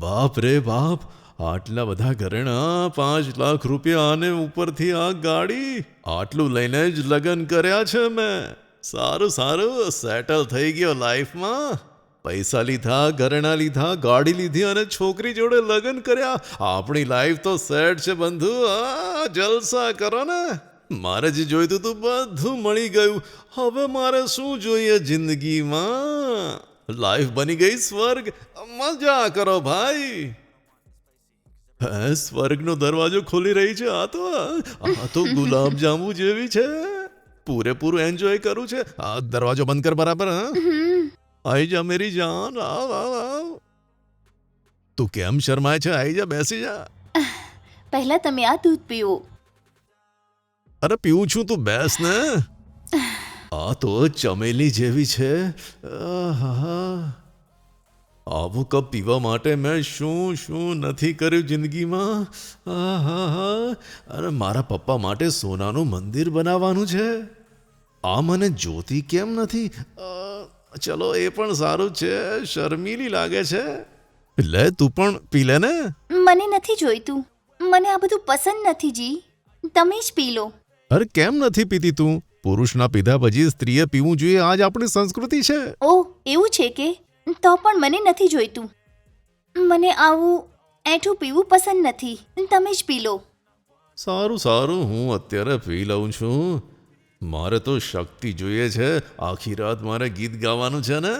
બાપ રે બાપ, આટલા બધા ઘરેણાં, 5 લાખ રૂપિયા અને ઉપરથી આ ગાડી, આટલું લઈને જ લગ્ન કર્યા છે મેં. સારું સારું, સેટલ થઈ ગયો લાઈફમાં. પૈસા લીધા, ઘરેણાં લીધા, ગાડી લીધી અને છોકરી જોડે લગ્ન કર્યા. આપણી લાઈફ તો સેટ છે બંધુ. આ જલસા કરો ને. મારે જે જોઈતું હતું બધું મળી ગયું. હવે મારે શું જોઈએ જિંદગીમાં? લાઈફ બની ગઈ સ્વર્ગ. મજા કરો ભાઈ. સ્વર્ગનો દરવાજો ખોલી રહી છે. આ તો ગુલાબ જાંબુ જેવી છે. પૂરેપૂરું એન્જોય કરું છે. આ દરવાજો બંધ કર બરાબર. આઈ જા મેરી જાન, આવ આવ આવ. તું કેમ શરમાય છે? આઈ જા, બેસી જા. પહેલા તમે આ દૂધ પીવો. અરે પીવું છું, તું બેસ ને. આ તો ચમેલી જેવી છે. આહા. આવું કપ પીવા માટે મેં શું શું નથી કર્યું જિંદગીમાં. આહા. અરે મારા પપ્પા માટે સોનાનું મંદિર બનાવવાનું છે. આ મને જોતી કેમ નથી? ચલો એ પણ સારું છે. શર્મીલી લાગે છે. લે તું પણ પી લે ને. મને નથી જોઈતું. મને આ બધું પસંદ નથી જી. તમે જ પી લો. અરે કેમ નથી પીતી તું? પુરુષના પીધા પછી સ્ત્રીએ પીવું જોઈએ. આજ આપણી સંસ્કૃતિ છે. ઓહ, એવું છે કે? તો પણ મને નથી જોઈતું. મને આવું એઠું પીવું પસંદ નથી. તમે જ પી લો. સારું સારું, હું અત્યારે પી લઉં છું. મારે તો શક્તિ જોઈએ છે. આખી રાત મારે ગીત ગાવાનું છે ને.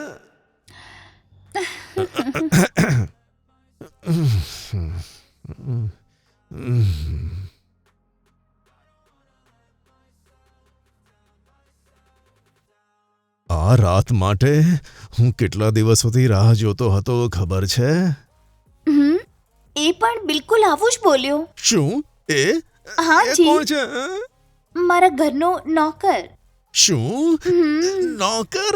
આ રાત માટે હું કેટલા દિવસોથી રાહ જોતો હતો, ખબર છે? એ પણ બિલકુલ આવું જ બોલ્યો. શું? એ હા જી. કોણ છે? મારા ઘરનો નોકર. શું? નોકર?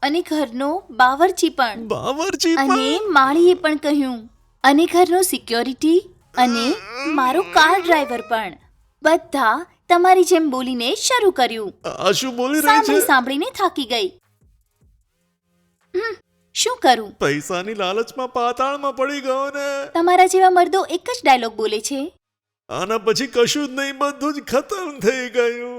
અને ઘરનો બાવરચી પણ. બાવરચી અને પણ? માળીએ પણ કહ્યું. અને ઘરનો સિક્યોરિટી અને મારો કાર ડ્રાઈવર પણ. બધા તમારી જેમ બોલીને શરૂ કર્યું. આ શું બોલી રહી છે? સાંભળીને થાકી ગઈ. શું કરું? પૈસાની લાલચમાં પાતાળમાં પડી ગયો ને. તમારા જેવા મર્દો એક જ ડાયલોગ બોલે છે. આના પછી કશું જ નહીં, બધું જ ખતમ થઈ ગયું.